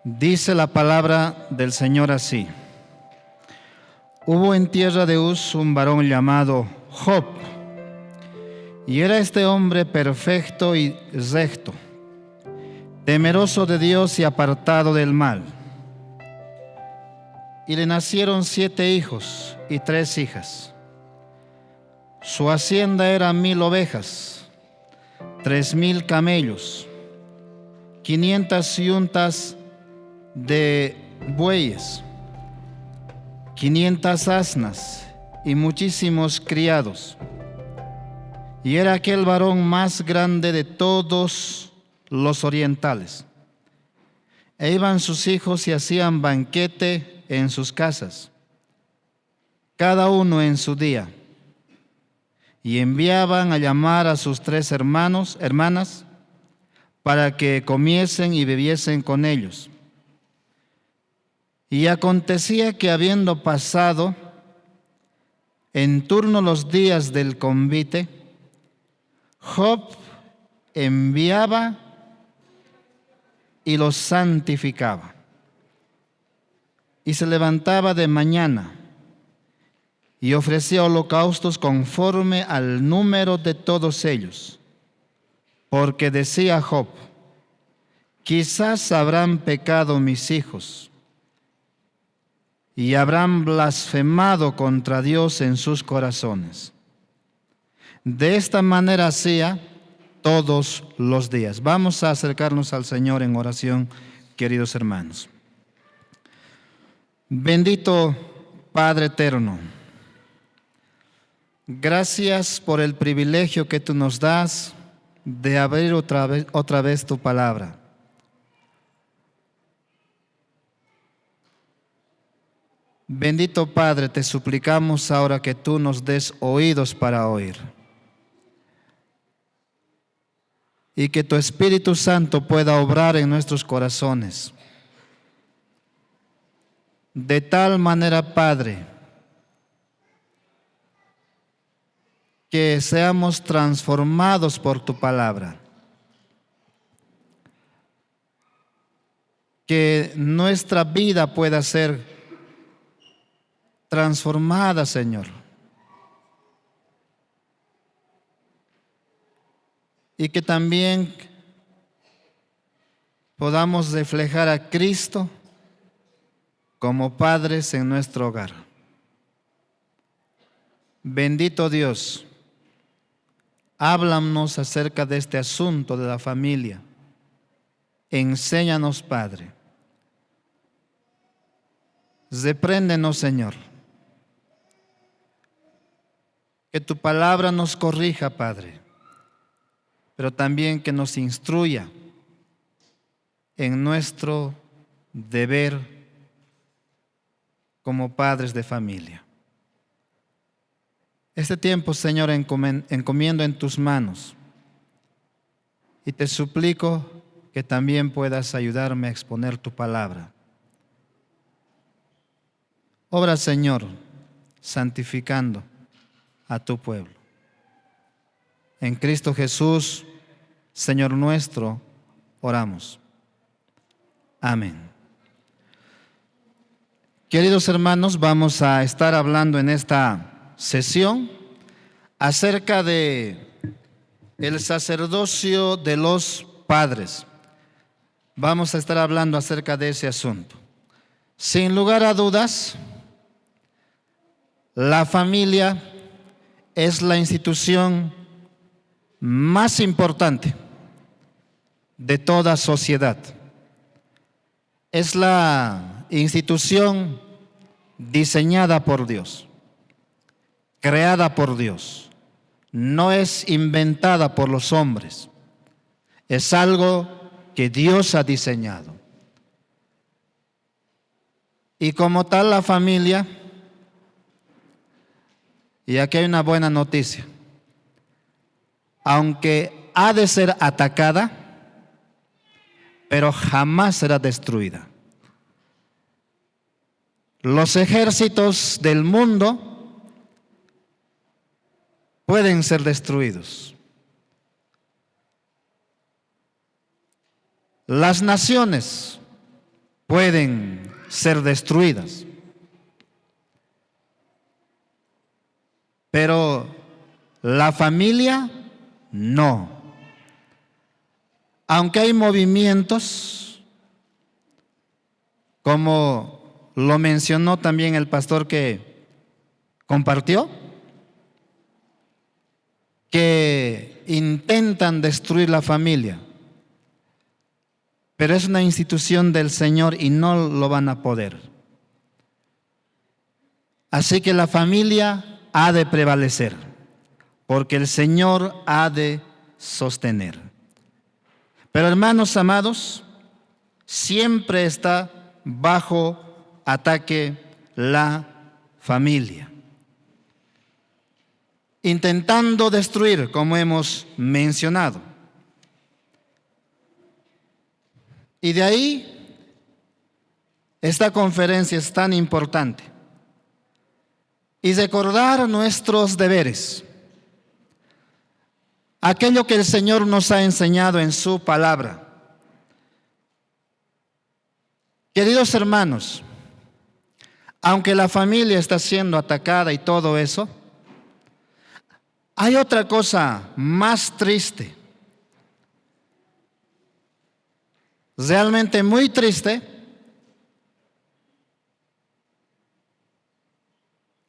Dice la palabra del Señor así: Hubo en tierra de Uz un varón llamado Job, y era este hombre perfecto y recto, temeroso de Dios y apartado del mal. Y le nacieron 7 hijos y 3 hijas. Su hacienda era 1000 ovejas, 3000 camellos, 500 yuntas de bueyes, 500 asnas y muchísimos criados. Y era aquel varón más grande de todos los orientales. E iban sus hijos y hacían banquete en sus casas, cada uno en su día. Y enviaban a llamar a sus 3 hermanas, para que comiesen y bebiesen con ellos. Y acontecía que, habiendo pasado en turno los días del convite, Job enviaba y los santificaba. Y se levantaba de mañana y ofrecía holocaustos conforme al número de todos ellos. Porque decía Job: quizás habrán pecado mis hijos y habrán blasfemado contra Dios en sus corazones. De esta manera hacía todos los días. Vamos a acercarnos al Señor en oración, queridos hermanos. Bendito Padre eterno, gracias por el privilegio que tú nos das de abrir otra vez tu palabra. Bendito Padre, te suplicamos ahora que tú nos des oídos para oír y que tu Espíritu Santo pueda obrar en nuestros corazones. De tal manera, Padre, que seamos transformados por tu palabra. Que nuestra vida pueda ser transformada, Señor. Y que también podamos reflejar a Cristo como padres en nuestro hogar. Bendito Dios, háblanos acerca de este asunto de la familia. Enséñanos, Padre. Repréndenos, Señor. Que tu palabra nos corrija, Padre, pero también que nos instruya en nuestro deber como padres de familia. Este tiempo, Señor, encomiendo en tus manos y te suplico que también puedas ayudarme a exponer tu palabra. Obra, Señor, santificando a tu pueblo. En Cristo Jesús, Señor nuestro, oramos. Amén. Queridos hermanos, vamos a estar hablando en esta sesión acerca de el sacerdocio de los padres. Vamos a estar hablando acerca de ese asunto. Sin lugar a dudas, la familia es la institución más importante de toda sociedad. Es la institución diseñada por Dios, creada por Dios. No es inventada por los hombres. Es algo que Dios ha diseñado. Y como tal, la familia, y aquí hay una buena noticia, aunque ha de ser atacada, pero jamás será destruida. Los ejércitos del mundo pueden ser destruidos. Las naciones pueden ser destruidas. Pero la familia no. Aunque hay movimientos, como lo mencionó también el pastor que compartió, que intentan destruir la familia, pero es una institución del Señor y no lo van a poder. Así que la familia ha de prevalecer, porque el Señor ha de sostener. Pero hermanos amados, siempre está bajo ataque la familia, intentando destruir, como hemos mencionado. Y de ahí, esta conferencia es tan importante. Y recordar nuestros deberes, aquello que el Señor nos ha enseñado en su palabra. Queridos hermanos, aunque la familia está siendo atacada y todo eso, hay otra cosa más triste, realmente muy triste,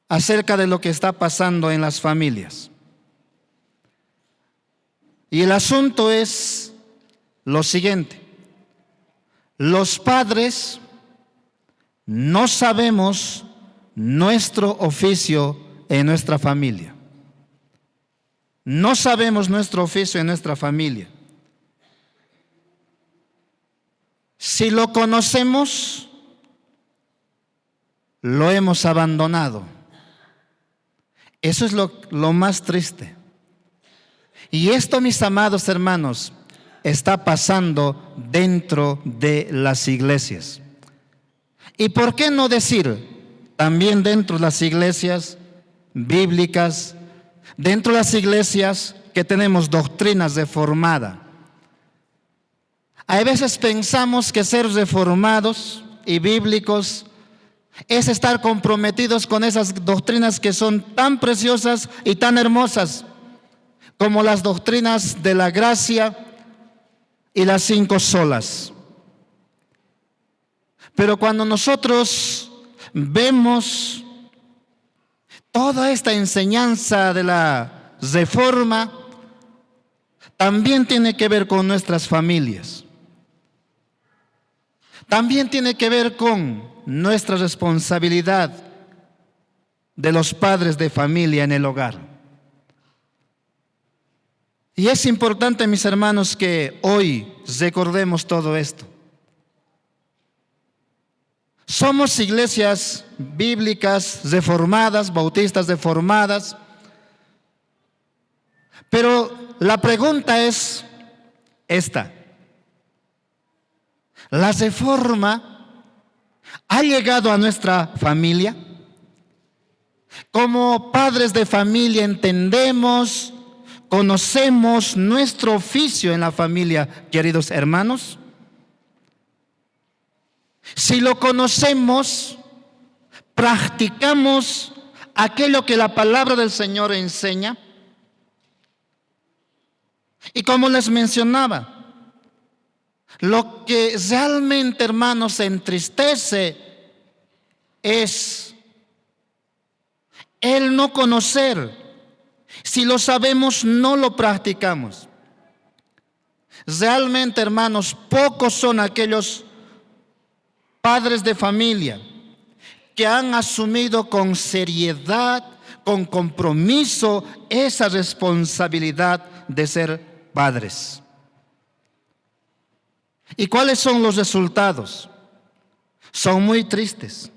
acerca de lo que está pasando en las familias. Y el asunto es lo siguiente: los padres no sabemos nuestro oficio en nuestra familia. No sabemos nuestro oficio en nuestra familia. Si lo conocemos, lo hemos abandonado. Eso es lo más triste. Y esto, mis amados hermanos, está pasando dentro de las iglesias. ¿Y por qué no decir también dentro de las iglesias bíblicas, dentro de las iglesias que tenemos doctrinas reformadas? Hay veces pensamos que ser reformados y bíblicos es estar comprometidos con esas doctrinas que son tan preciosas y tan hermosas como las doctrinas de la gracia y las 5 solas. Pero cuando nosotros vemos toda esta enseñanza de la reforma, también tiene que ver con nuestras familias. También tiene que ver con nuestra responsabilidad de los padres de familia en el hogar. Y es importante, mis hermanos, que hoy recordemos todo esto. Somos iglesias bíblicas reformadas, bautistas reformadas, pero la pregunta es esta: ¿la reforma ha llegado a nuestra familia? Como padres de familia entendemos, conocemos nuestro oficio en la familia, queridos hermanos. Si lo conocemos, practicamos aquello que la palabra del Señor enseña. Y como les mencionaba, lo que realmente, hermanos, entristece es el no conocer. Si lo sabemos, no lo practicamos. Realmente, hermanos, pocos son aquellos padres de familia que han asumido con seriedad, con compromiso, esa responsabilidad de ser padres. ¿Y cuáles son los resultados? Son muy tristes.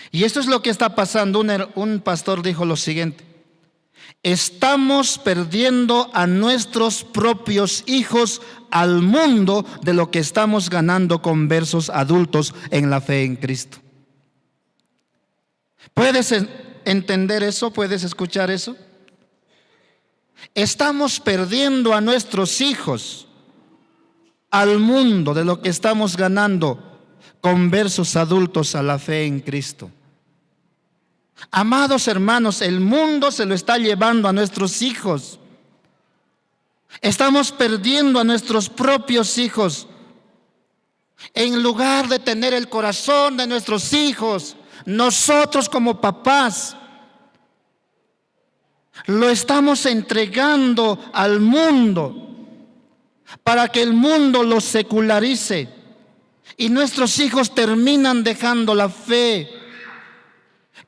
Y esto es lo que está pasando. Un pastor dijo lo siguiente: estamos perdiendo a nuestros propios hijos al mundo de lo que estamos ganando conversos adultos en la fe en Cristo. ¿Puedes entender eso? ¿Puedes escuchar eso? Estamos perdiendo a nuestros hijos al mundo de lo que estamos ganando conversos adultos a la fe en Cristo. Amados hermanos, el mundo se lo está llevando a nuestros hijos. Estamos perdiendo a nuestros propios hijos. En lugar de tener el corazón de nuestros hijos, nosotros como papás lo estamos entregando al mundo para que el mundo lo secularice. Y nuestros hijos terminan dejando la fe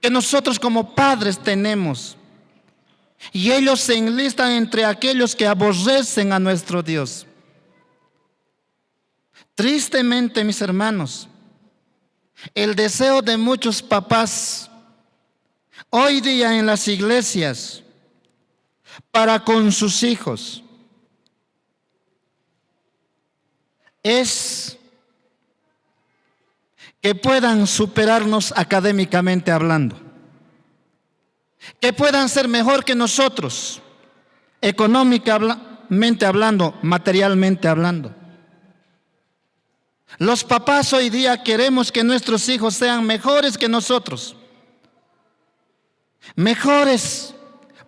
que nosotros como padres tenemos. Y ellos se enlistan entre aquellos que aborrecen a nuestro Dios. Tristemente, mis hermanos, el deseo de muchos papás hoy día en las iglesias para con sus hijos es que puedan superarnos académicamente hablando, que puedan ser mejor que nosotros, económicamente hablando, materialmente hablando. Los papás hoy día queremos que nuestros hijos sean mejores que nosotros, mejores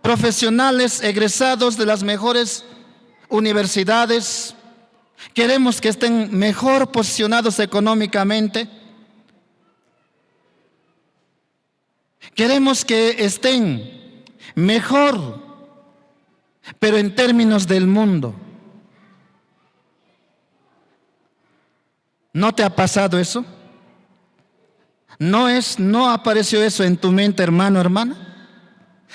profesionales egresados de las mejores universidades. Queremos que estén mejor posicionados económicamente. Queremos que estén mejor, pero en términos del mundo. ¿No te ha pasado eso? ¿No apareció eso en tu mente, hermano, hermana?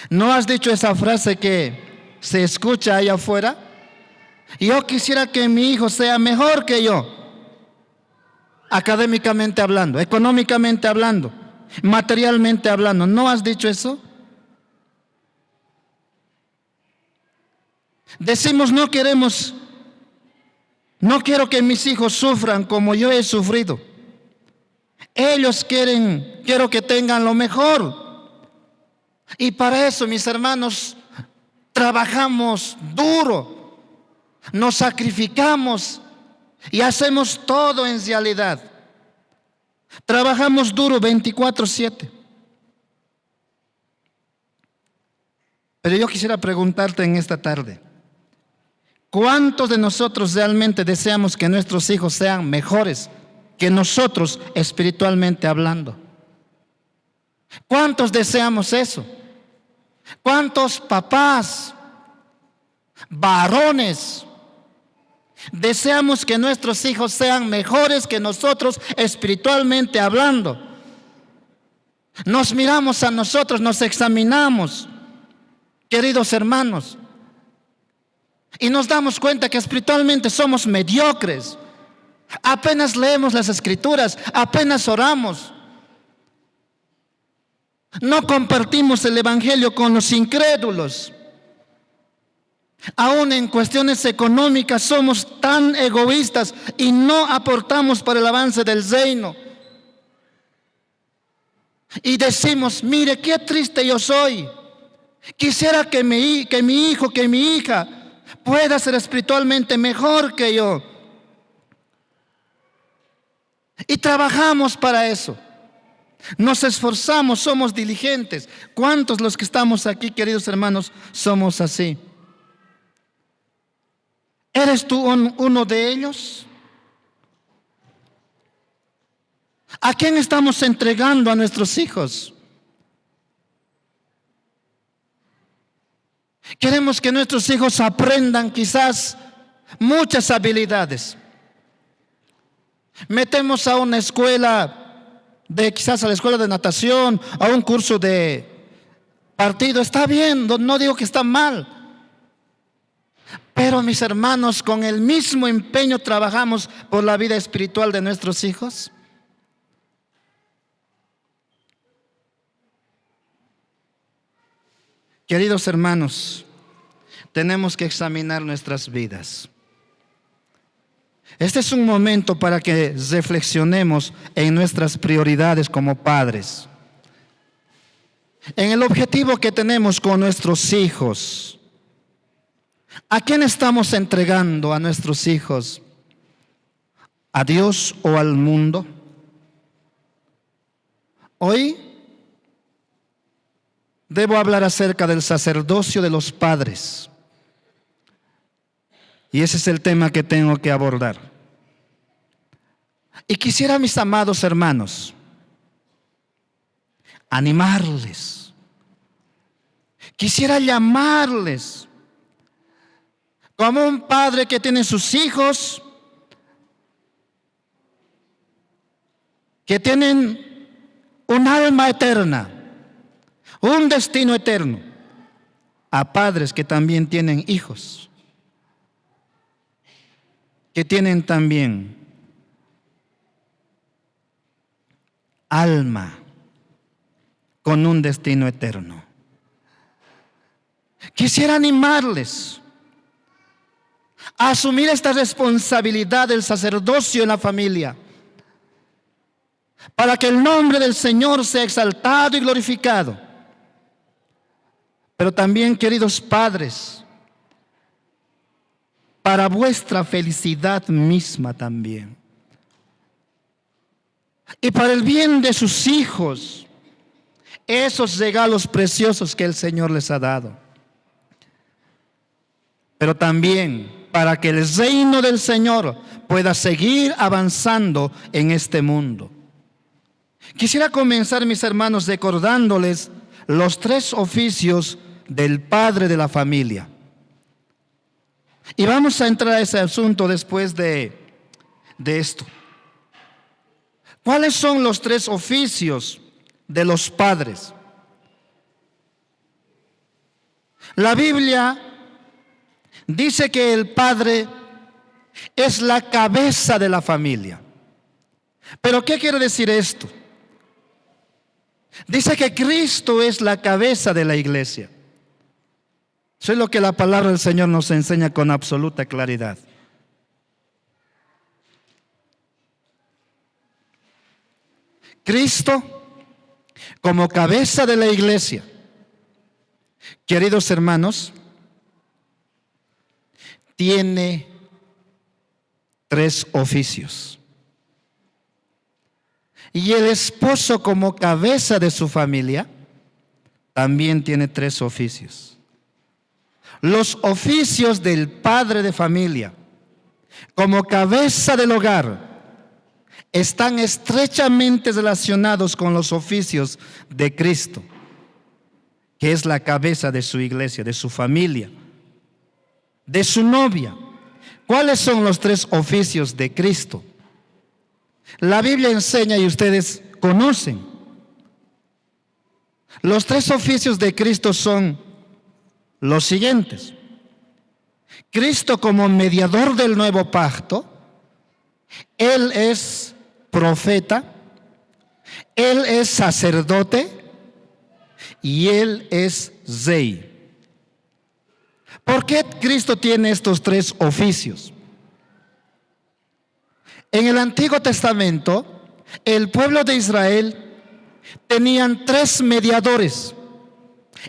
¿No has dicho esa frase que se escucha allá afuera? Yo quisiera que mi hijo sea mejor que yo, académicamente hablando, económicamente hablando, materialmente hablando. ¿No has dicho eso? Decimos, no quiero que mis hijos sufran como yo he sufrido. Ellos quiero que tengan lo mejor. Y para eso, mis hermanos, trabajamos duro, nos sacrificamos y hacemos todo en realidad. Trabajamos duro 24/7. Pero yo quisiera preguntarte en esta tarde, ¿cuántos de nosotros realmente deseamos que nuestros hijos sean mejores que nosotros espiritualmente hablando? ¿Cuántos deseamos eso? ¿Cuántos papás, varones, deseamos que nuestros hijos sean mejores que nosotros espiritualmente hablando? Nos miramos a nosotros, nos examinamos, queridos hermanos, y nos damos cuenta que espiritualmente somos mediocres. Apenas leemos las escrituras, apenas oramos. No compartimos el evangelio con los incrédulos. Aún en cuestiones económicas somos tan egoístas y no aportamos para el avance del reino. Y decimos, mire qué triste yo soy. Quisiera que mi hijo, que mi hija pueda ser espiritualmente mejor que yo. Y trabajamos para eso. Nos esforzamos, somos diligentes. ¿Cuántos los que estamos aquí, queridos hermanos, somos así? ¿Eres tú uno de ellos? ¿A quién estamos entregando a nuestros hijos? Queremos que nuestros hijos aprendan quizás muchas habilidades. Metemos a una escuela quizás a la escuela de natación, a un curso de partido. Está bien, no digo que está mal. Pero mis hermanos, con el mismo empeño trabajamos por la vida espiritual de nuestros hijos. Queridos hermanos, tenemos que examinar nuestras vidas. Este es un momento para que reflexionemos en nuestras prioridades como padres, en el objetivo que tenemos con nuestros hijos. ¿A quién estamos entregando a nuestros hijos? ¿A Dios o al mundo? Hoy debo hablar acerca del sacerdocio de los padres. Y ese es el tema que tengo que abordar. Y quisiera, mis amados hermanos, animarles. Quisiera llamarles como un padre que tiene sus hijos, que tienen un alma eterna, un destino eterno, a padres que también tienen hijos, que tienen también alma con un destino eterno. Quisiera animarles a asumir esta responsabilidad del sacerdocio en la familia, para que el nombre del Señor sea exaltado y glorificado. Pero también, queridos padres, para vuestra felicidad misma también, y para el bien de sus hijos, esos regalos preciosos que el Señor les ha dado. Pero también para que el reino del Señor pueda seguir avanzando en este mundo. Quisiera comenzar, mis hermanos, recordándoles los 3 oficios del padre de la familia. Y vamos a entrar a ese asunto después de esto. ¿Cuáles son los 3 oficios de los padres? La Biblia dice que el padre es la cabeza de la familia. ¿Pero qué quiere decir esto? Dice que Cristo es la cabeza de la iglesia. Eso es lo que la palabra del Señor nos enseña con absoluta claridad. Cristo como cabeza de la iglesia. Queridos hermanos, tiene 3 oficios. Y el esposo como cabeza de su familia también tiene 3 oficios. Los oficios del padre de familia como cabeza del hogar están estrechamente relacionados con los oficios de Cristo, que es la cabeza de su iglesia, de su familia, de su novia. ¿Cuáles son los 3 oficios de Cristo? La Biblia enseña y ustedes conocen. Los 3 oficios de Cristo son los siguientes. Cristo como mediador del nuevo pacto, Él es profeta, Él es sacerdote y Él es rey. ¿Por qué Cristo tiene estos 3 oficios? En el Antiguo Testamento, el pueblo de Israel tenían 3 mediadores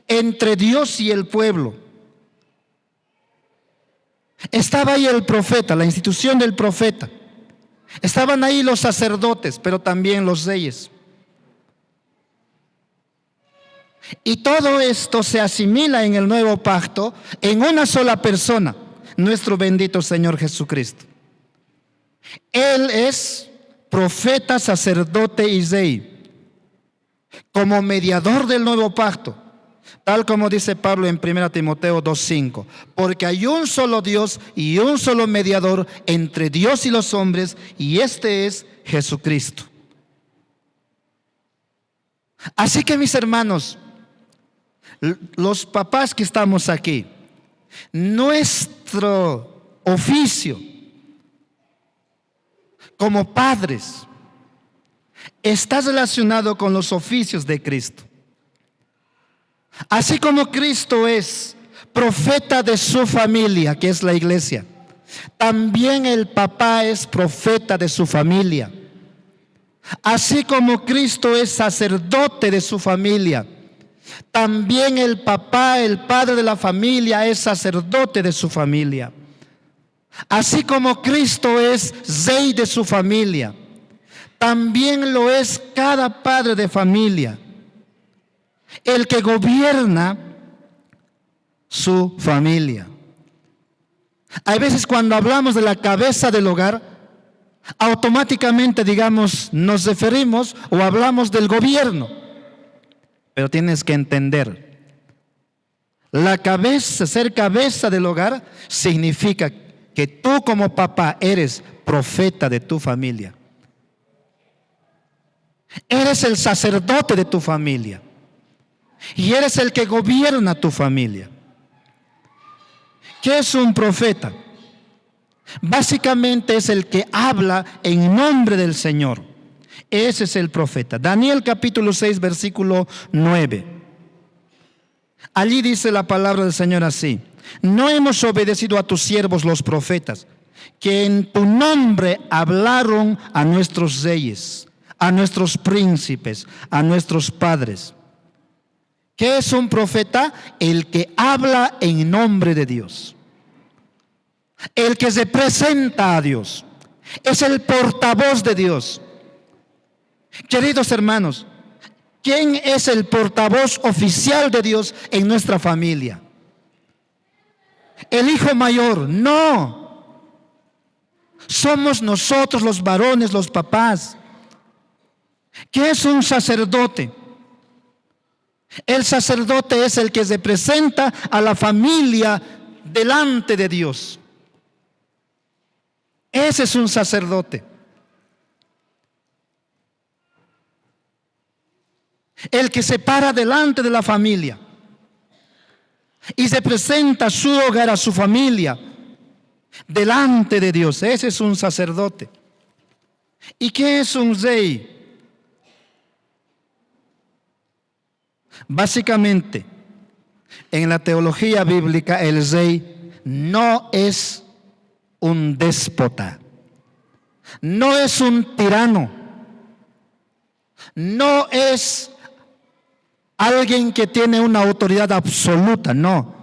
entre Dios y el pueblo. Estaba ahí el profeta, la institución del profeta. Estaban ahí los sacerdotes, pero también los reyes. Y todo esto se asimila en el nuevo pacto en una sola persona, nuestro bendito Señor Jesucristo. Él es profeta, sacerdote y rey, como mediador del nuevo pacto, tal como dice Pablo en 1 Timoteo 2:5, porque hay un solo Dios y un solo mediador entre Dios y los hombres, y este es Jesucristo. Así que, mis hermanos, los papás que estamos aquí, nuestro oficio como padres está relacionado con los oficios de Cristo. Así como Cristo es profeta de su familia, que es la iglesia, también el papá es profeta de su familia. Así como Cristo es sacerdote de su familia, también el papá, el padre de la familia, es sacerdote de su familia. Así como Cristo es rey de su familia, también lo es cada padre de familia, el que gobierna su familia. Hay veces cuando hablamos de la cabeza del hogar, automáticamente, digamos, nos referimos o hablamos del gobierno. Pero tienes que entender, la cabeza, ser cabeza del hogar, significa que tú como papá eres profeta de tu familia. Eres el sacerdote de tu familia. Y eres el que gobierna tu familia. ¿Qué es un profeta? Básicamente es el que habla en nombre del Señor. Ese es el profeta. Daniel capítulo 6, versículo 9. Allí dice la palabra del Señor así: no hemos obedecido a tus siervos los profetas, que en tu nombre hablaron a nuestros reyes, a nuestros príncipes, a nuestros padres. ¿Qué es un profeta? El que habla en nombre de Dios, el que representa a Dios, es el portavoz de Dios. Queridos hermanos, ¿quién es el portavoz oficial de Dios en nuestra familia? ¿El hijo mayor? No. Somos nosotros los varones, los papás. ¿Qué es un sacerdote? El sacerdote es el que representa a la familia delante de Dios. Ese es un sacerdote. El que se para delante de la familia y representa a su hogar, a su familia, delante de Dios. Ese es un sacerdote. ¿Y qué es un rey? Básicamente, en la teología bíblica, el rey no es un déspota, no es un tirano, no es alguien que tiene una autoridad absoluta, no.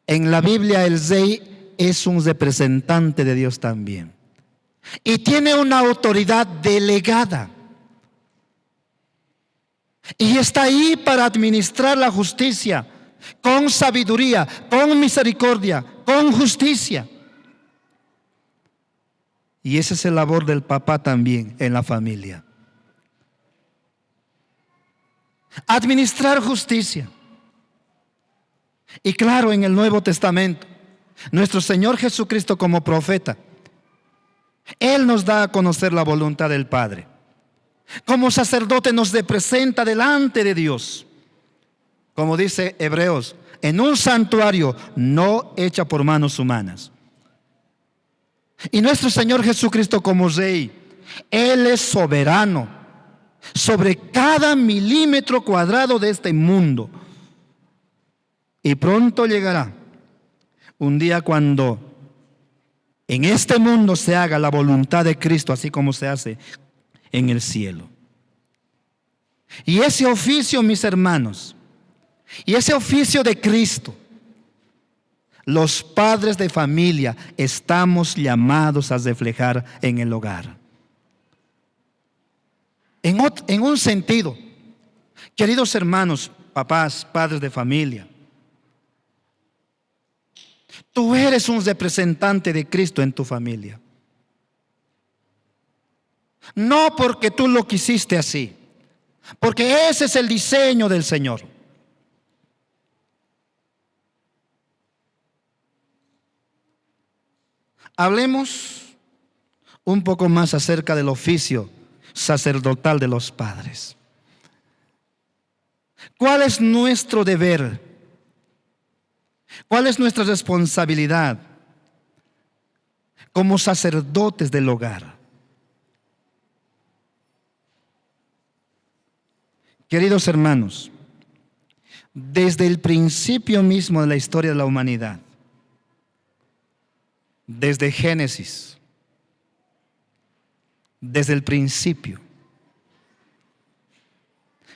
En la Biblia el rey es un representante de Dios también. Y tiene una autoridad delegada. Y está ahí para administrar la justicia con sabiduría, con misericordia, con justicia. Y esa es la labor del papá también en la familia. Administrar justicia. Y claro, en el Nuevo Testamento, nuestro Señor Jesucristo como profeta, Él nos da a conocer la voluntad del Padre. Como sacerdote nos representa delante de Dios. Como dice Hebreos, en un santuario no hecha por manos humanas. Y nuestro Señor Jesucristo como Rey, Él es soberano sobre cada milímetro cuadrado de este mundo. Y pronto llegará un día cuando en este mundo se haga la voluntad de Cristo, así como se hace en el cielo. Y ese oficio, mis hermanos, y ese oficio de Cristo, los padres de familia estamos llamados a reflejar en el hogar. En un sentido, queridos hermanos, papás, padres de familia, tú eres un representante de Cristo en tu familia. No porque tú lo quisiste así, porque ese es el diseño del Señor. Hablemos un poco más acerca del oficio sacerdotal de los padres. ¿Cuál es nuestro deber? ¿Cuál es nuestra responsabilidad como sacerdotes del hogar? Queridos hermanos, desde el principio mismo de la historia de la humanidad, desde Génesis, desde el principio,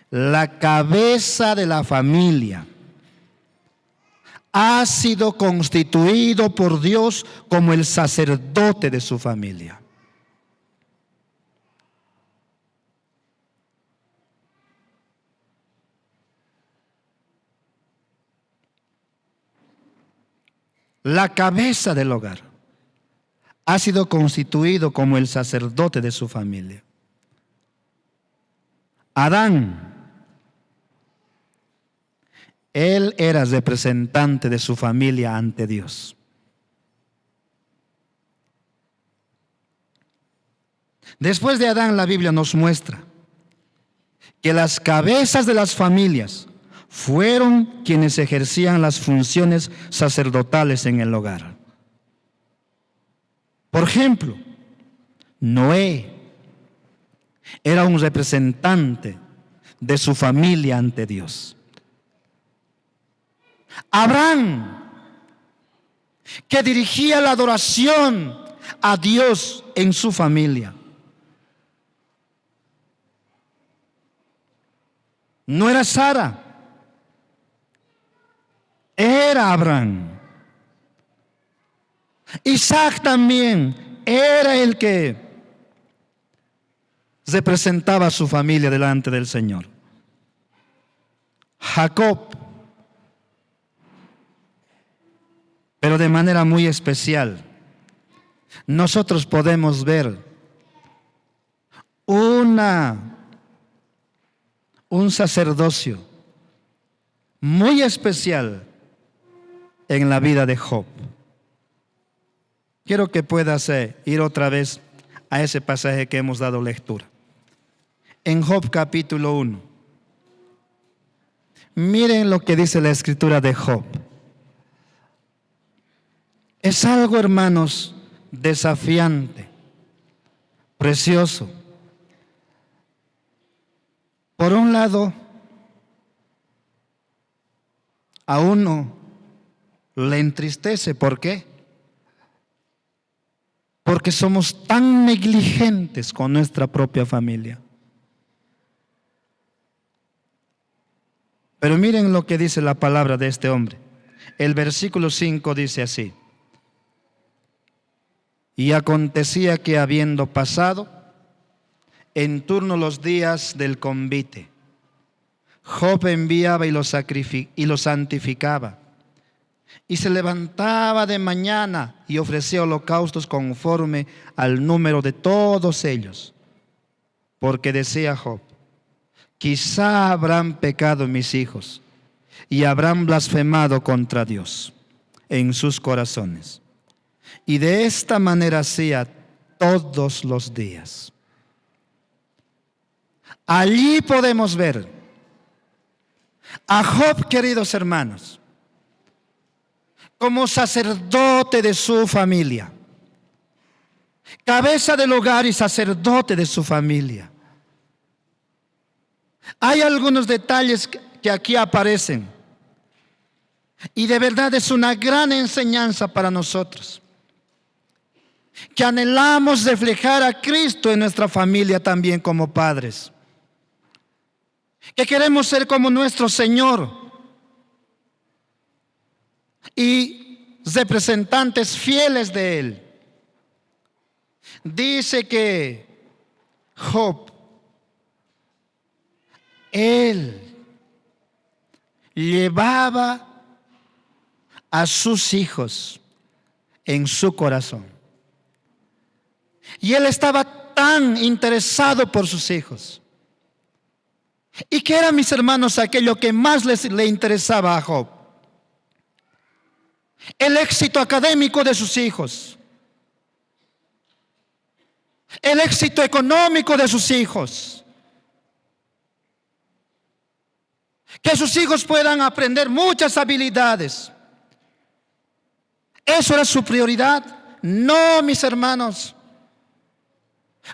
la cabeza de la familia ha sido constituido por Dios como el sacerdote de su familia. la cabeza del hogar, ha sido constituido como el sacerdote de su familia. Adán, él era representante de su familia ante Dios. Después de Adán, la Biblia nos muestra que las cabezas de las familias fueron quienes ejercían las funciones sacerdotales en el hogar. Por ejemplo, Noé era un representante de su familia ante Dios. Abraham, que dirigía la adoración a Dios en su familia. No era Sara, era Abraham. Isaac también era el que representaba a su familia delante del Señor. Jacob, pero de manera muy especial, nosotros podemos ver un sacerdocio muy especial en la vida de Job. Quiero que puedas ir otra vez a ese pasaje que hemos dado lectura. En Job capítulo 1. Miren lo que dice la escritura de Job. Es algo, hermanos, desafiante, precioso. Por un lado, a uno le entristece. ¿Por qué? Porque somos tan negligentes con nuestra propia familia. Pero miren lo que dice la palabra de este hombre. El versículo 5 dice así: y acontecía que habiendo pasado en turno los días del convite, Job enviaba y lo santificaba, y se levantaba de mañana y ofrecía holocaustos conforme al número de todos ellos, porque decía Job: quizá habrán pecado mis hijos y habrán blasfemado contra Dios en sus corazones. Y de esta manera hacía todos los días. Allí podemos ver a Job, queridos hermanos, como sacerdote de su familia, cabeza del hogar y sacerdote de su familia. Hay algunos detalles que aquí aparecen y de verdad es una gran enseñanza para nosotros, que anhelamos reflejar a Cristo en nuestra familia también como padres, que queremos ser como nuestro Señor y representantes fieles de Él. Dice que Job, él llevaba a sus hijos en su corazón. Y él estaba tan interesado por sus hijos. ¿Y qué era, mis hermanos, aquello que más le interesaba a Job? El éxito académico de sus hijos, el éxito económico de sus hijos, que sus hijos puedan aprender muchas habilidades. ¿Eso era su prioridad? No, mis hermanos.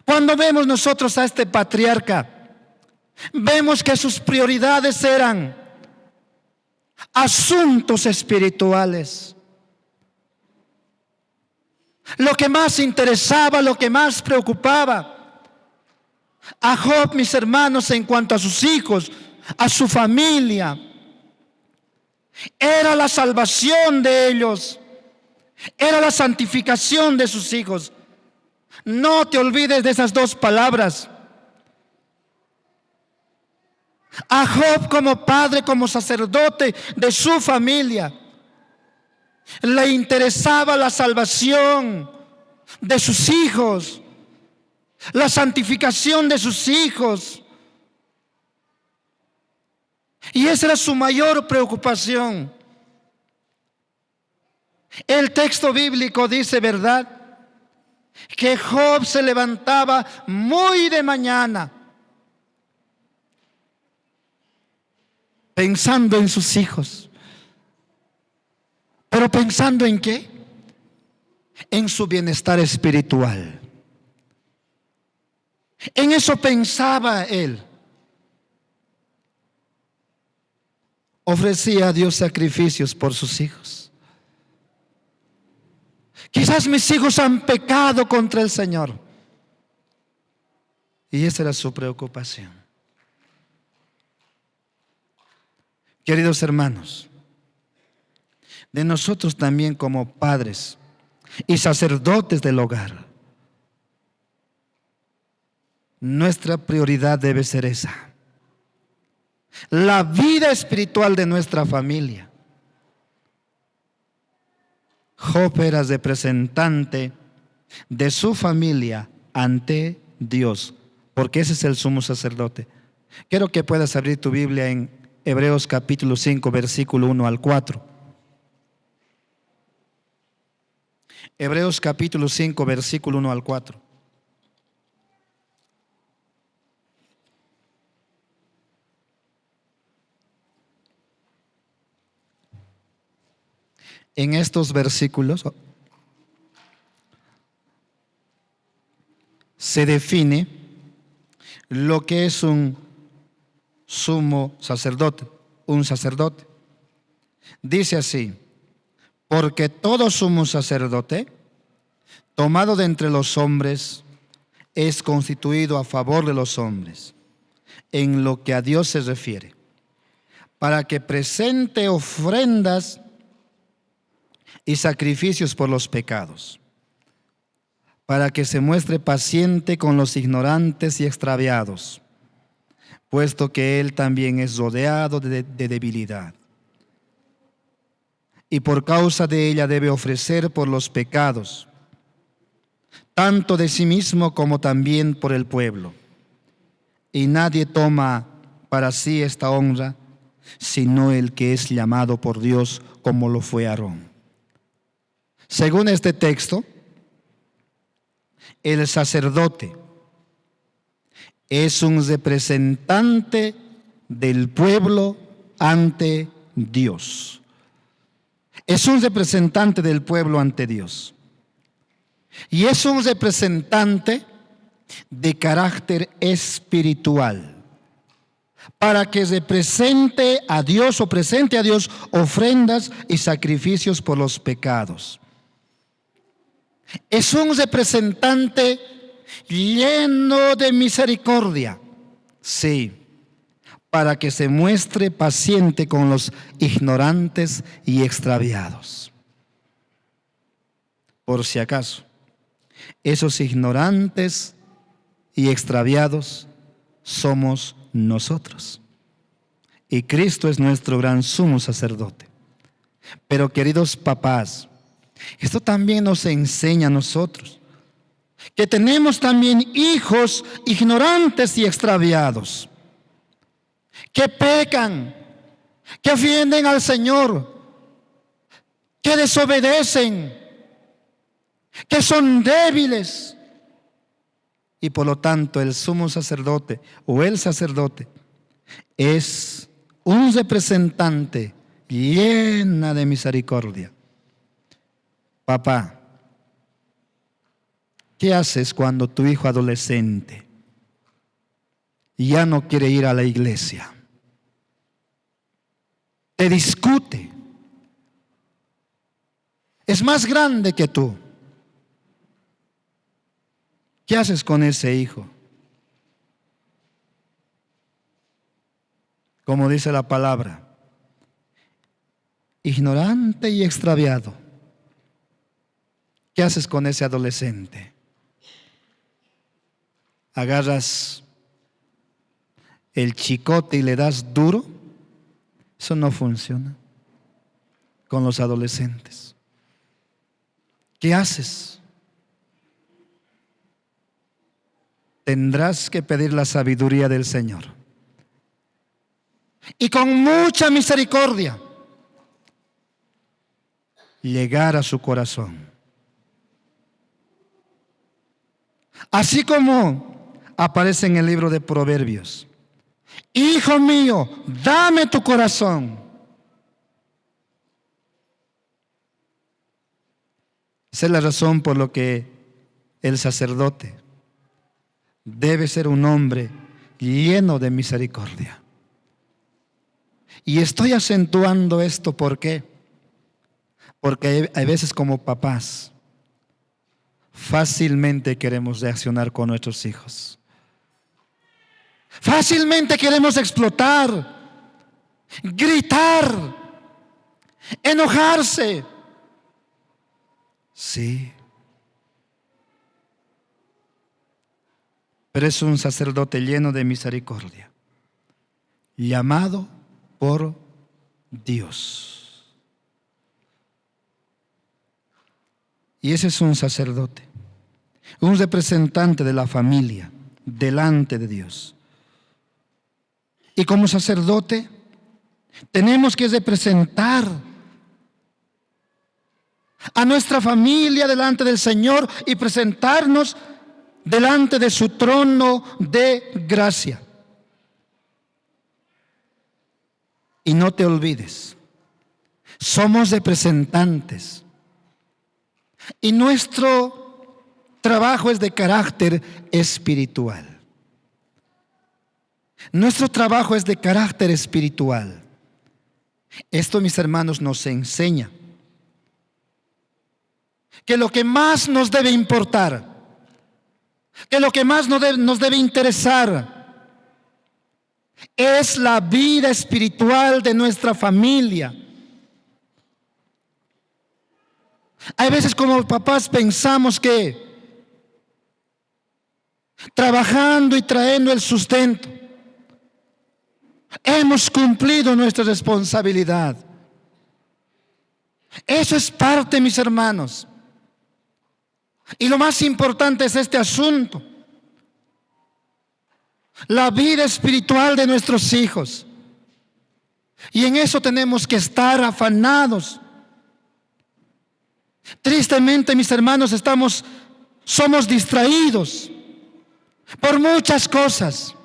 Cuando vemos nosotros a este patriarca, vemos que sus prioridades eran asuntos espirituales. Lo que más interesaba, lo que más preocupaba a Job, mis hermanos, en cuanto a sus hijos, a su familia, era la salvación de ellos, era la santificación de sus hijos. No te olvides de esas dos palabras. A Job, como padre, como sacerdote de su familia, Le interesaba la salvación de sus hijos, la santificación de sus hijos. Y esa era su mayor preocupación. El texto bíblico dice, ¿verdad?, que Job se levantaba muy de mañana pensando en sus hijos. ¿Pero pensando en qué? En su bienestar espiritual. En eso pensaba él. Ofrecía a Dios sacrificios por sus hijos. Quizás mis hijos han pecado contra el Señor. Y esa era su preocupación. Queridos hermanos, de nosotros también como padres y sacerdotes del hogar, nuestra prioridad debe ser esa: la vida espiritual de nuestra familia. Job era representante de su familia ante Dios, porque ese es el sumo sacerdote. Quiero que puedas abrir tu Biblia en Hebreos capítulo 5, versículo 1 al 4. Hebreos capítulo 5, versículo 1 al 4. En estos versículos se define lo que es un sumo sacerdote, un sacerdote. Dice así: porque todo sumo sacerdote, tomado de entre los hombres, es constituido a favor de los hombres, en lo que a Dios se refiere, para que presente ofrendas y sacrificios por los pecados, para que se muestre paciente con los ignorantes y extraviados, puesto que él también es rodeado de debilidad. Y por causa de ella debe ofrecer por los pecados, tanto de sí mismo como también por el pueblo. Y nadie toma para sí esta honra, sino el que es llamado por Dios, como lo fue Aarón. Según este texto, el sacerdote es un representante del pueblo ante Dios. Es un representante del pueblo ante Dios. Y es un representante de carácter espiritual, para que represente a Dios o presente a Dios ofrendas y sacrificios por los pecados. Es un representante lleno de misericordia, sí, para que se muestre paciente con los ignorantes y extraviados. Por si acaso, esos ignorantes y extraviados somos nosotros. Y Cristo es nuestro gran sumo sacerdote. Pero queridos papás, esto también nos enseña a nosotros que tenemos también hijos ignorantes y extraviados, que pecan, que ofenden al Señor, que desobedecen, que son débiles. Y por lo tanto el sumo sacerdote o el sacerdote es un representante llena de misericordia. Papá, ¿qué haces cuando tu hijo adolescente ya no quiere ir a la iglesia? Te discute. Es más grande que tú. ¿Qué haces con ese hijo? Como dice la palabra, ignorante y extraviado. ¿Qué haces con ese adolescente? ¿Agarras el chicote y le das duro? Eso no funciona con los adolescentes. ¿Qué haces? Tendrás que pedir la sabiduría del Señor. Y con mucha misericordia llegar a su corazón. Así como aparece en el libro de Proverbios: hijo mío, dame tu corazón. Esa es la razón por la que el sacerdote debe ser un hombre lleno de misericordia. Y estoy acentuando esto, ¿por qué? Porque hay veces como papás fácilmente queremos reaccionar con nuestros hijos. Fácilmente queremos explotar, gritar, enojarse. Sí. Pero es un sacerdote lleno de misericordia, llamado por Dios. Y ese es un sacerdote, un representante de la familia delante de Dios. Y como sacerdote tenemos que representar a nuestra familia delante del Señor y presentarnos delante de su trono de gracia. Y no te olvides, somos representantes. Y nuestro trabajo es de carácter espiritual. Nuestro trabajo es de carácter espiritual. Esto, mis hermanos, nos enseña que lo que más nos debe importar, que lo que más nos debe interesar, es la vida espiritual de nuestra familia. Hay veces como papás pensamos que trabajando y trayendo el sustento hemos cumplido nuestra responsabilidad. Eso es parte, mis hermanos. Y lo más importante es este asunto: la vida espiritual de nuestros hijos. Y en eso tenemos que estar afanados. Tristemente, mis hermanos, somos distraídos por muchas cosas.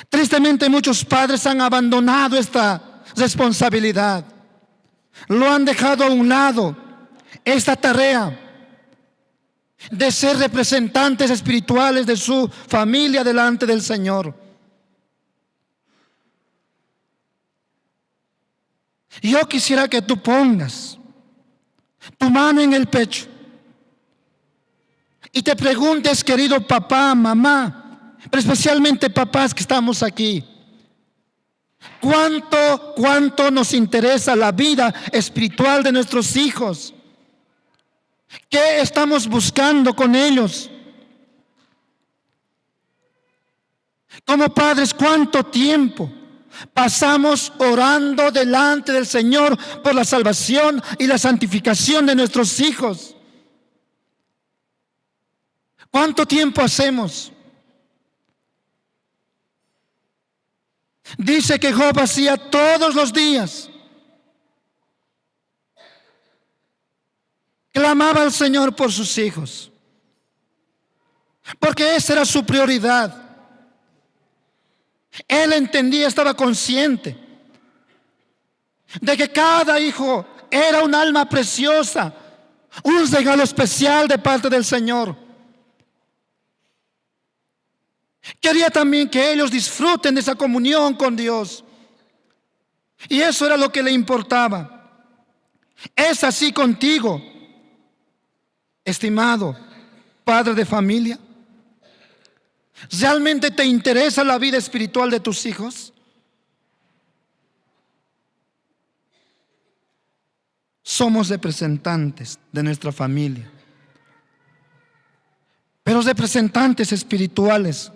Tristemente, muchos padres han abandonado esta responsabilidad. Lo han dejado a un lado, esta tarea de ser representantes espirituales de su familia delante del Señor. Yo quisiera que tú pongas tu mano en el pecho y te preguntes, querido papá, mamá, pero especialmente papás que estamos aquí, ¿cuánto nos interesa la vida espiritual de nuestros hijos? ¿Qué estamos buscando con ellos? Como padres, ¿cuánto tiempo pasamos orando delante del Señor por la salvación y la santificación de nuestros hijos? ¿Cuánto tiempo hacemos? Dice que Job hacía todos los días, clamaba al Señor por sus hijos, porque esa era su prioridad. Él entendía, estaba consciente de que cada hijo era un alma preciosa, un regalo especial de parte del Señor. Quería también que ellos disfruten de esa comunión con Dios, y eso era lo que le importaba. ¿Es así contigo, estimado padre de familia? ¿Realmente te interesa la vida espiritual de tus hijos? Somos representantes de nuestra familia, pero representantes espirituales.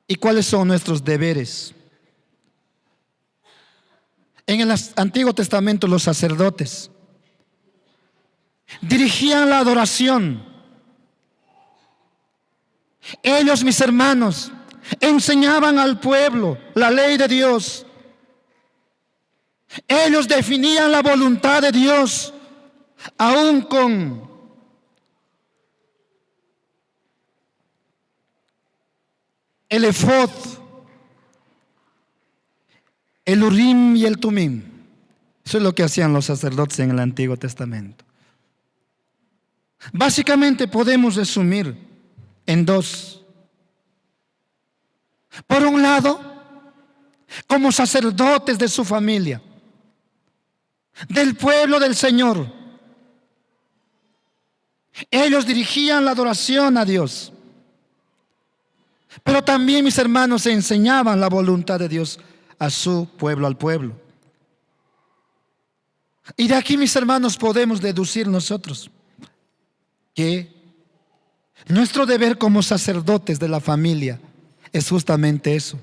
¿Y cuáles son nuestros deberes? En el Antiguo Testamento, los sacerdotes dirigían la adoración. Ellos, mis hermanos, enseñaban al pueblo la ley de Dios. Ellos definían la voluntad de Dios, aún con el efod, el urim y el tumim. Eso es lo que hacían los sacerdotes en el Antiguo Testamento. Básicamente podemos resumir en dos. Por un lado, como sacerdotes de su familia, del pueblo del Señor, ellos dirigían la adoración a Dios. Pero también, mis hermanos, enseñaban la voluntad de Dios a su pueblo, al pueblo. Y de aquí, mis hermanos, podemos deducir nosotros que nuestro deber como sacerdotes de la familia es justamente eso.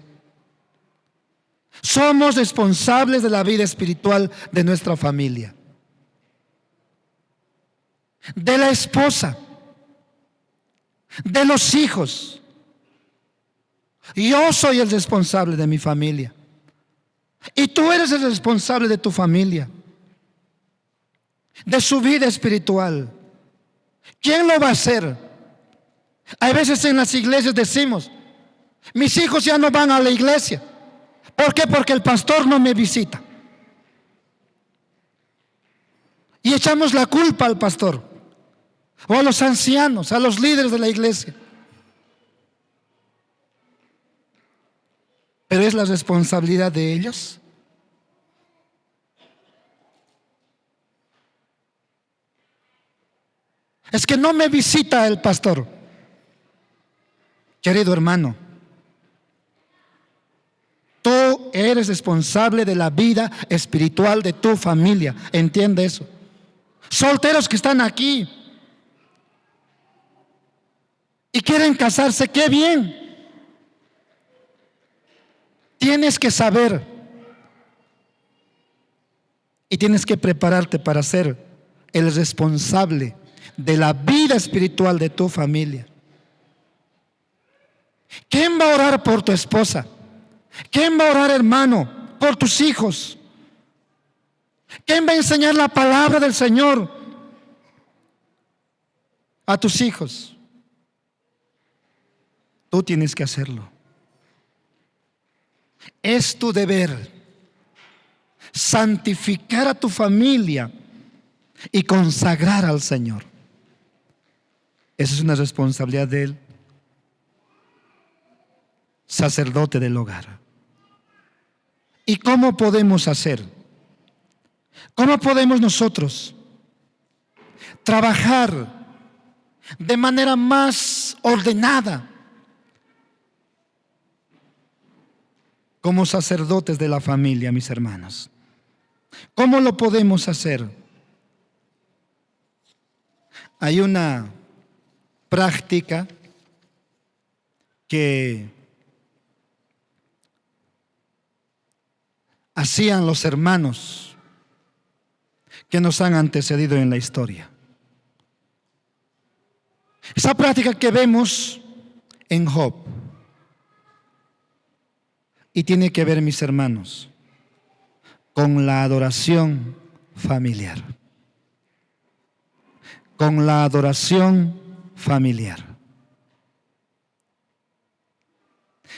Somos responsables de la vida espiritual de nuestra familia, de la esposa, de los hijos. Yo soy el responsable de mi familia y tú eres el responsable de tu familia, de su vida espiritual. ¿Quién lo va a hacer? Hay veces en las iglesias decimos: mis hijos ya no van a la iglesia. ¿Por qué? Porque el pastor no me visita. Y echamos la culpa al pastor o a los ancianos, a los líderes de la iglesia. Pero es la responsabilidad de ellos. Es que no me visita el pastor. Querido hermano, tú eres responsable de la vida espiritual de tu familia. Entiende eso. Solteros que están aquí y quieren casarse, qué bien. Tienes que saber y tienes que prepararte para ser el responsable de la vida espiritual de tu familia. ¿Quién va a orar por tu esposa? ¿Quién va a orar, hermano, por tus hijos? ¿Quién va a enseñar la palabra del Señor a tus hijos? Tú tienes que hacerlo. Es tu deber santificar a tu familia y consagrar al Señor. Esa es una responsabilidad del sacerdote del hogar. ¿Y cómo podemos hacer? ¿Cómo podemos nosotros trabajar de manera más ordenada como sacerdotes de la familia, mis hermanos? ¿Cómo lo podemos hacer? Hay una práctica que hacían los hermanos que nos han antecedido en la historia. Esa práctica que vemos en Job. Y tiene que ver, mis hermanos, con la adoración familiar. Con la adoración familiar.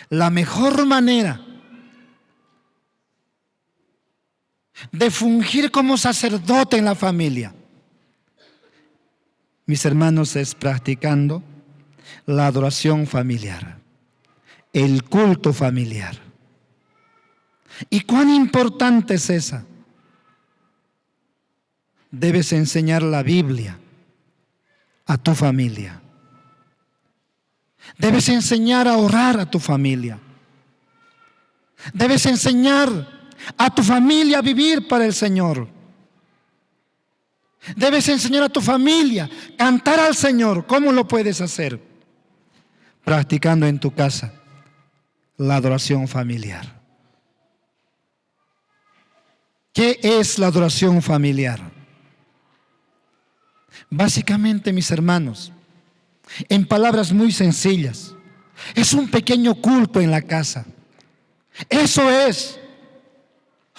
La mejor manera de fungir como sacerdote en la familia, mis hermanos, es practicando la adoración familiar, el culto familiar. ¿Y cuán importante es esa? Debes enseñar la Biblia a tu familia. Debes enseñar a orar a tu familia. Debes enseñar a tu familia a vivir para el Señor. Debes enseñar a tu familia a cantar al Señor. ¿Cómo lo puedes hacer? Practicando en tu casa la adoración familiar. ¿Qué es la adoración familiar? Básicamente, mis hermanos, en palabras muy sencillas, es un pequeño culto en la casa. Eso es,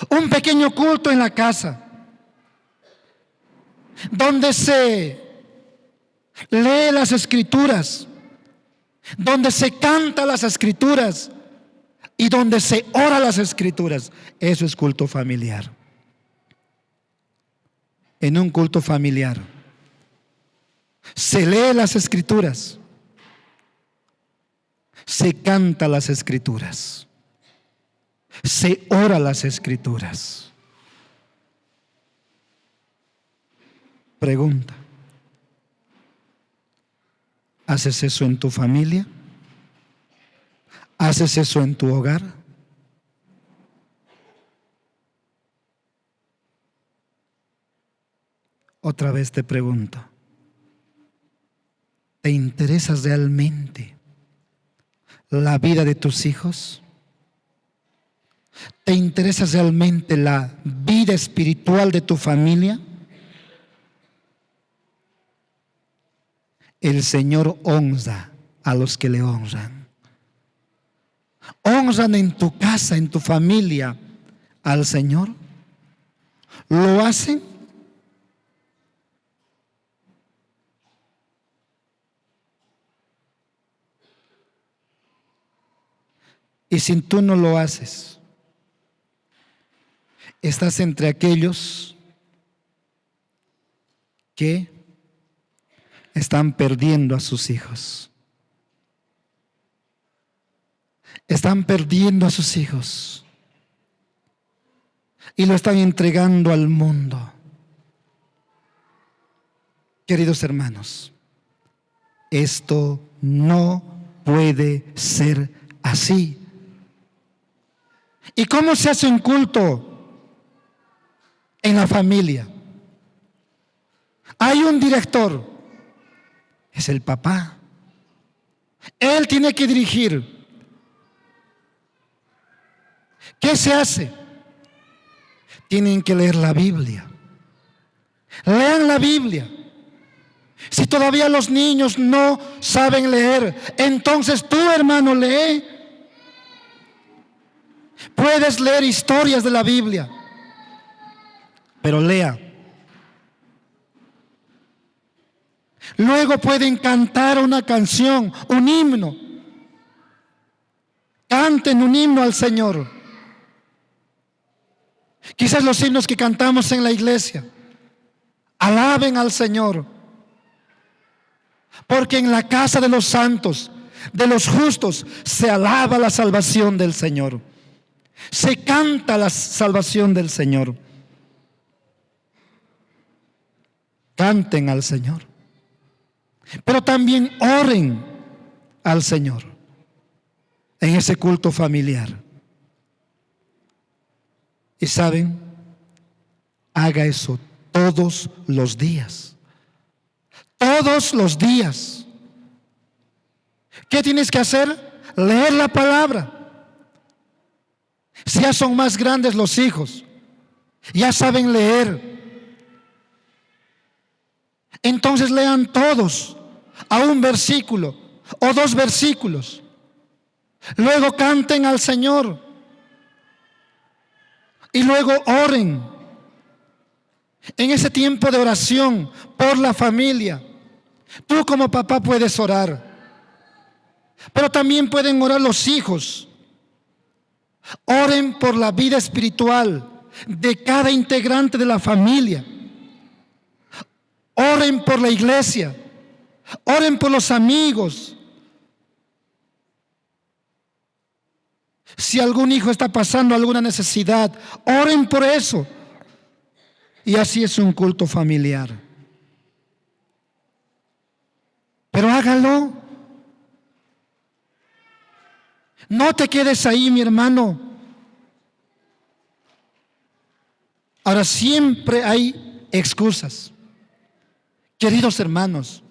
un pequeño culto en la casa, donde se lee las escrituras, donde se canta las escrituras y donde se ora las escrituras. Eso es culto familiar. En un culto familiar se lee las escrituras, se canta las escrituras, se ora las escrituras. Pregunta: ¿haces eso en tu familia? ¿Haces eso en tu hogar? Otra vez te pregunto: ¿te interesa realmente la vida de tus hijos? ¿Te interesa realmente la vida espiritual de tu familia? El Señor honra a los que le honran. ¿Honran en tu casa, en tu familia al Señor? ¿Lo hacen? Y si tú no lo haces, estás entre aquellos que están perdiendo a sus hijos. Están perdiendo a sus hijos y lo están entregando al mundo. Queridos hermanos, esto no puede ser así. ¿Y cómo se hace un culto en la familia? Hay un director, es el papá. Él tiene que dirigir. ¿Qué se hace? Tienen que leer la Biblia. Lean la Biblia. Si todavía los niños no saben leer, entonces tú, hermano, lee. Puedes leer historias de la Biblia, pero lea. Luego pueden cantar una canción, un himno. Canten un himno al Señor. Quizás los himnos que cantamos en la iglesia, alaben al Señor. Porque en la casa de los santos, de los justos, se alaba la salvación del Señor. Se canta la salvación del Señor. Canten al Señor, pero también oren al Señor en ese culto familiar. Y saben, haga eso todos los días. Todos los días. ¿Qué tienes que hacer? Leer la palabra. Si ya son más grandes los hijos, ya saben leer, entonces lean todos a un versículo o 2 versículos. Luego canten al Señor y luego oren. En ese tiempo de oración por la familia, tú como papá puedes orar, pero también pueden orar los hijos. Oren por la vida espiritual de cada integrante de la familia. Oren por la iglesia. Oren por los amigos. Si algún hijo está pasando alguna necesidad, oren por eso. Y así es un culto familiar. Pero hágalo. No te quedes ahí, mi hermano. Ahora, siempre hay excusas. Queridos hermanos,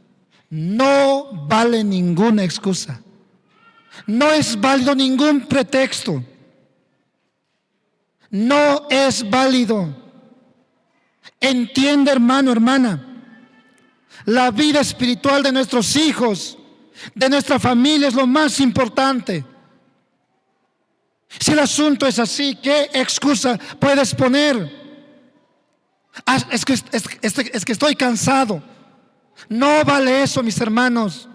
no vale ninguna excusa. No es válido ningún pretexto. No es válido. Entiende, hermano, hermana, La vida espiritual de nuestros hijos, de nuestra familia, es lo más importante. Si el asunto es así, ¿qué excusa puedes poner? Es que estoy cansado. No vale eso, mis hermanos.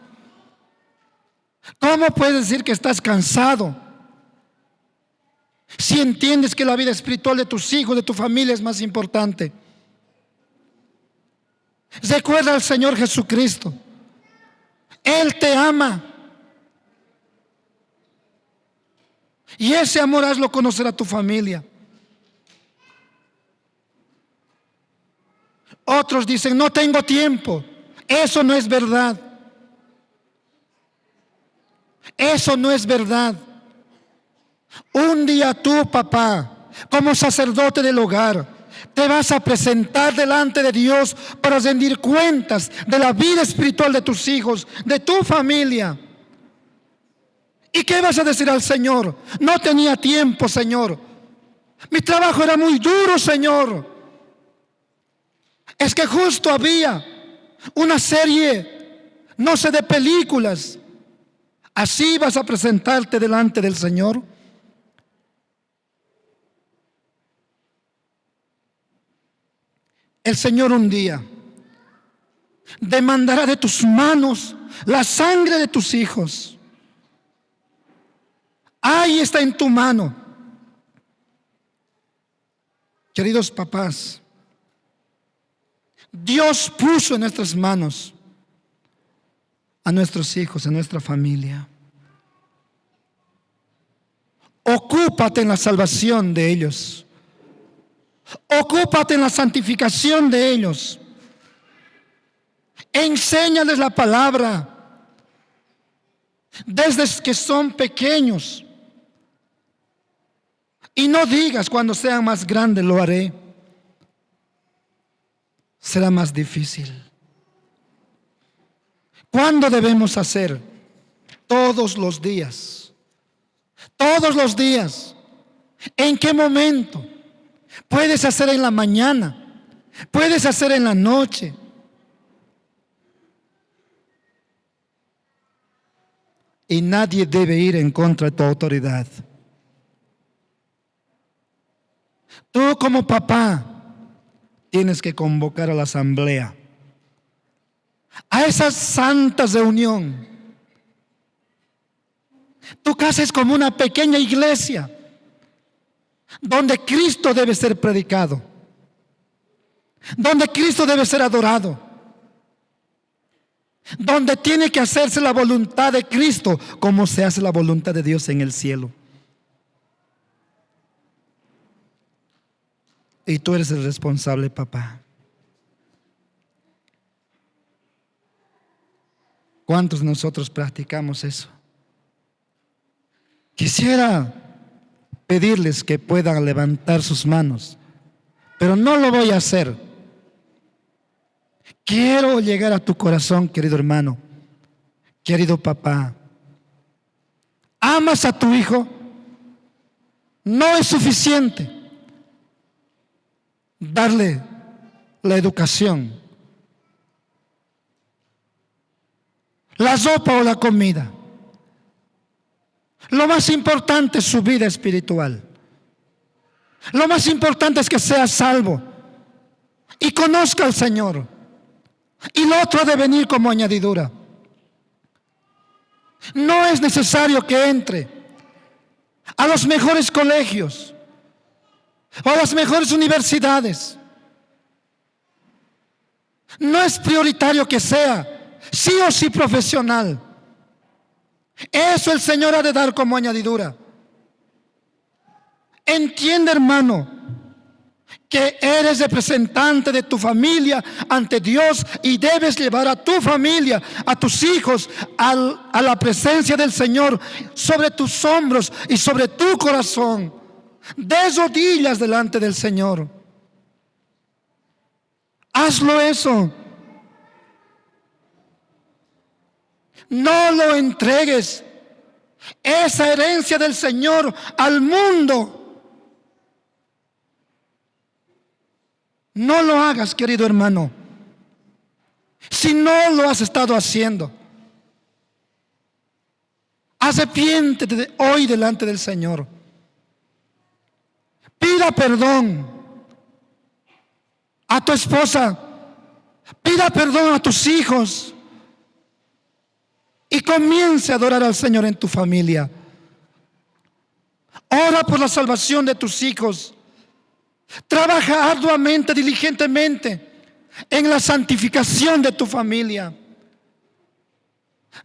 ¿Cómo puedes decir que estás cansado si entiendes que la vida espiritual de tus hijos, de tu familia es más importante? Recuerda al Señor Jesucristo. Él te ama. Y ese amor hazlo conocer a tu familia. Otros dicen, no tengo tiempo. Eso no es verdad. Eso no es verdad. Un día tú, papá, como sacerdote del hogar, te vas a presentar delante de Dios para rendir cuentas de la vida espiritual de tus hijos, de tu familia. ¿Y qué vas a decir al Señor? No tenía tiempo, Señor. Mi trabajo era muy duro, Señor. Es que justo había una serie, no sé, de películas. ¿Así vas a presentarte delante del Señor? El Señor un día demandará de tus manos la sangre de tus hijos. Ahí está en tu mano. Queridos papás, Dios puso en nuestras manos a nuestros hijos, a nuestra familia. Ocúpate en la salvación de ellos. Ocúpate en la santificación de ellos. Enséñales la palabra desde que son pequeños. Y no digas, cuando sean más grandes lo haré. Será más difícil. ¿Cuándo debemos hacer? Todos los días. Todos los días. ¿En qué momento? Puedes hacer en la mañana, puedes hacer en la noche. Y nadie debe ir en contra de tu autoridad. Tú como papá tienes que convocar a la asamblea, a esa santa reunión. Tu casa es como una pequeña iglesia donde Cristo debe ser predicado, donde Cristo debe ser adorado, donde tiene que hacerse la voluntad de Cristo como se hace la voluntad de Dios en el cielo. Y tú eres el responsable, papá. ¿Cuántos de nosotros practicamos eso? Quisiera pedirles que puedan levantar sus manos, pero no lo voy a hacer. Quiero llegar a tu corazón, querido hermano, querido papá. ¿Amas a tu hijo? No es suficiente darle la educación, la ropa o la comida. Lo más importante es su vida espiritual. Lo más importante es que sea salvo y conozca al Señor. Y lo otro ha de venir como añadidura. No es necesario que entre a los mejores colegios o a las mejores universidades. No es prioritario que sea sí o sí profesional. Eso el Señor ha de dar como añadidura. Entiende, hermano, que eres representante de tu familia ante Dios y debes llevar a tu familia, a tus hijos, a la presencia del Señor sobre tus hombros y sobre tu corazón. De rodillas delante del Señor. Hazlo eso. No lo entregues, esa herencia del Señor, al mundo. No lo hagas, querido hermano. Si no lo has estado haciendo, arrepiéntete hoy delante del Señor. Pida perdón a tu esposa, pida perdón a tus hijos y comience a adorar al Señor en tu familia. Ora por la salvación de tus hijos. Trabaja arduamente, diligentemente en la santificación de tu familia.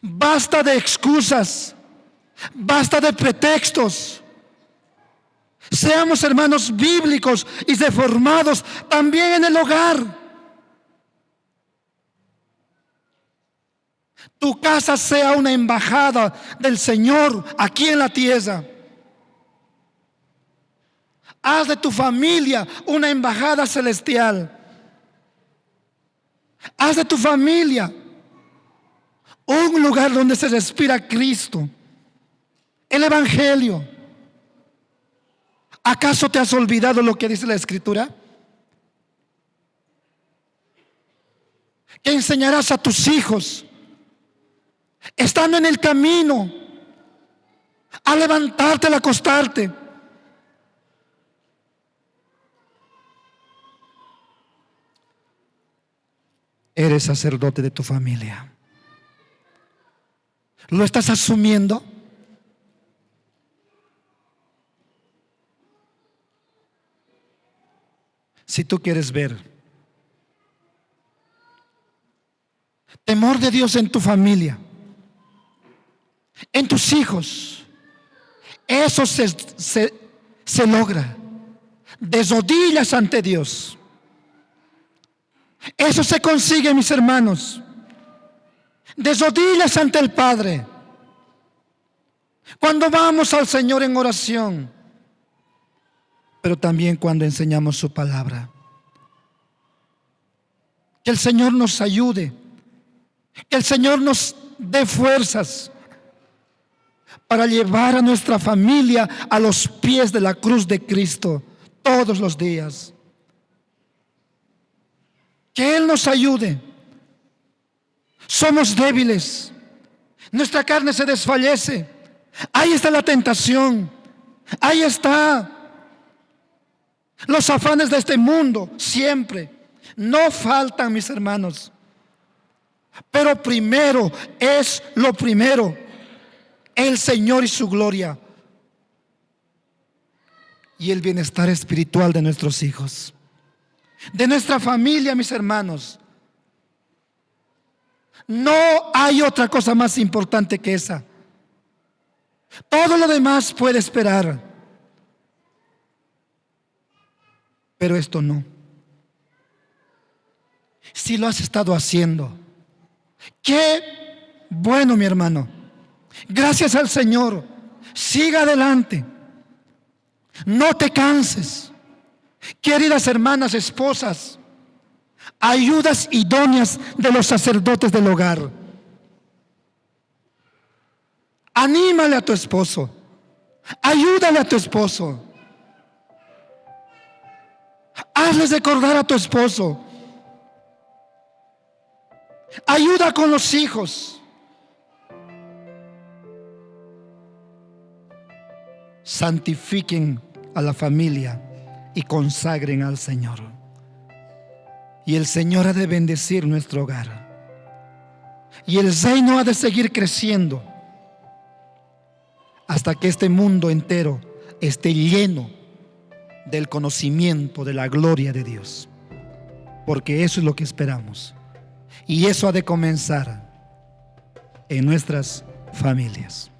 Basta de excusas, basta de pretextos. Seamos hermanos bíblicos y reformados también en el hogar. Tu casa sea una embajada del Señor aquí en la tierra. Haz de tu familia una embajada celestial. Haz de tu familia un lugar donde se respira Cristo, el Evangelio. ¿Acaso te has olvidado lo que dice la Escritura? Que enseñarás a tus hijos, estando en el camino, a levantarte, al acostarte. Eres sacerdote de tu familia. ¿Lo estás asumiendo? Si tú quieres ver temor de Dios en tu familia, en tus hijos, eso se logra de rodillas ante Dios. Eso se consigue, mis hermanos, de rodillas ante el Padre. Cuando vamos al Señor en oración, pero también cuando enseñamos su palabra. Que el Señor nos ayude, que el Señor nos dé fuerzas para llevar a nuestra familia a los pies de la cruz de Cristo todos los días. Que Él nos ayude. Somos débiles, nuestra carne se desfallece. Ahí está la tentación, ahí está los afanes de este mundo, siempre. No faltan, mis hermanos. Pero primero es lo primero, el Señor y su gloria, y el bienestar espiritual de nuestros hijos, de nuestra familia, mis hermanos. No hay otra cosa más importante que esa. Todo lo demás puede esperar, pero esto no. Si lo has estado haciendo, qué bueno, mi hermano. Gracias al Señor. Siga adelante. No te canses. Queridas hermanas, esposas, ayudas idóneas de los sacerdotes del hogar. Anímale a tu esposo. Ayúdale a tu esposo. Hazles recordar a tu esposo. Ayuda con los hijos. Santifiquen a la familia y consagren al Señor. Y el Señor ha de bendecir nuestro hogar. Y el reino ha de seguir creciendo hasta que este mundo entero esté lleno del conocimiento de la gloria de Dios. Porque eso es lo que esperamos. Y eso ha de comenzar en nuestras familias.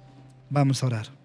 Vamos a orar.